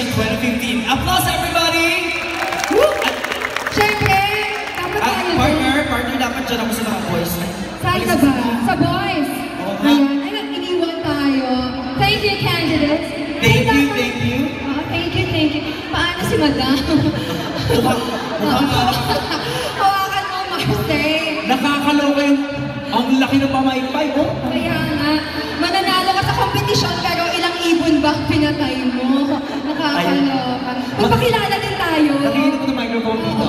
Celebration 2015. Applause, everybody! Woo! Siyempre, dapat tayo. Partner, dapat dyan ako sa mga boys. Saan ka ba? Sa boys. Ayan. Ay, iniwan tayo. Thank you, candidates. Thank you. Thank you. Paano si Madam? Hawakan mo, Marcel. Nakakaloka yung ang laki ng pamaypay, oh. Kaya nga, mananalo ka sa kompetisyon pero ilang ibon ba pinatay mo? Nakakaloka. Magpakilala din tayo. Nakikita ko ng microphone dito.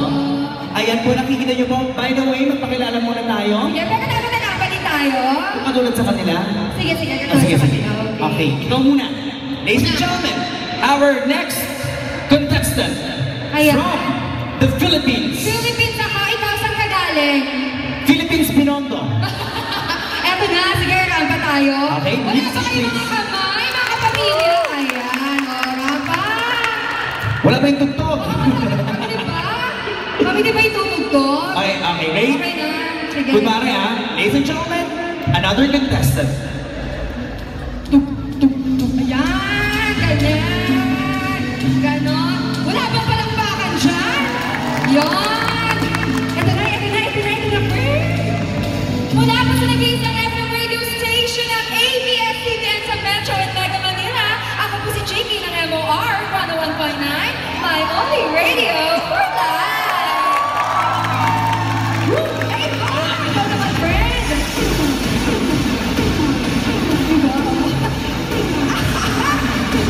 Ayan po, nakikita nyo po. By the way, magpakilala muna tayo. Sige, pero dapat nalaban din tayo. Katulad sa kanila. Sige. Sige. Okay, ikaw muna. Ladies and gentlemen, our next contestant from the Philippines. Philippines ako, ikaw saan ka galing? Philippines Binondo. Eto na, sige, rampa tayo. Okay, wala pa kayo mga kamay, mga kapamilya. Ayan, rampa. Wala ba yung tugtog? Kami di ba yung tutugtog? Okay, ready? Okay na, sige. Kunwari ladies and gentlemen, another contestant. Ayan, ganyan. Ganon. Wala bang palakpakan dyan? Yan. Ito na, mula po sa nag-iisang FM radio station ng ABS-CBN sa Metro at Mega Manila, ako po si Jakey ng MOR 101.9, my only radio for life! Woo! Hey, ikaw naman, friend!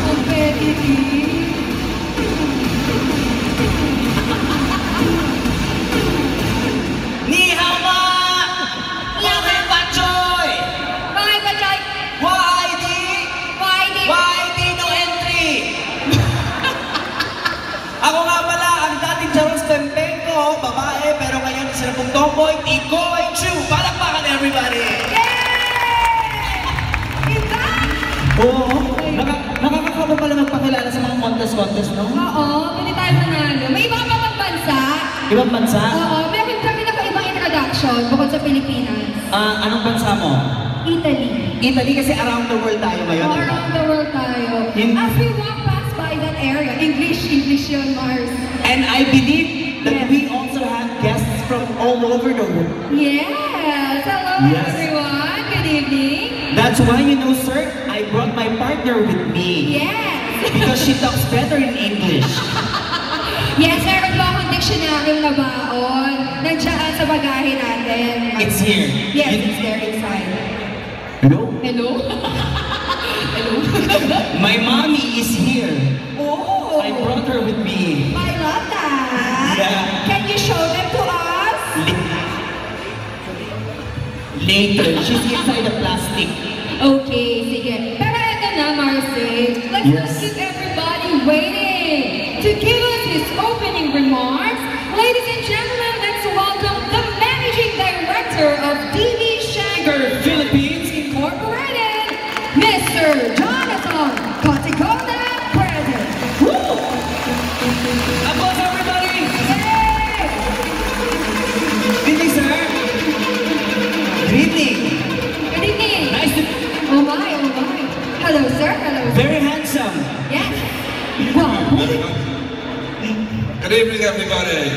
Competitive! Ako nga pala, ang dating Charles Tempenko, babae, pero ngayon isa na pong tomboy, Ikoy Chu! Palakpakan, everybody! Oo, nakakakaba pala magpakilala sa mga contest, no? Oo, pwede tayo manalo. May iba ka pa bang bansa? Ibang bansa? Oo, meron kami na ibang introduction bukod sa Pilipinas. Anong bansa mo? Italy. Italy kasi around the world tayo ngayon. Around the world tayo. As we walk past by that area, English yun, Mars. And I believe that we also have guests from all over the world. Yes! Hello, everyone. Good evening. That's why, sir, I brought my partner with me. Yes! Because she talks better in English. Yes, meron ba akong dictionary na baon? Nandiyan sa bagahe natin. It's here. Yes, it's there inside. Hello? Hello? Hello? My mommy is here. Oh! I brought her with me. I love that. Yeah. Can you show them to us? Later. She's inside the plastic. Okay, sige. Pero ito na, Marcy. Let's just keep everybody waiting to give us his opening remarks. Ladies and gentlemen, let's welcome the Managing Director of DB Schenker Philippines Incorporated, Mr. Jonathan Coticona present. Woo! Applause, everybody! Yay! Good evening, sir. Good evening. Good evening. Nice to... Oh my. Hello, sir. Hello, sir. Very handsome. Yes. Wow. Good evening, everybody.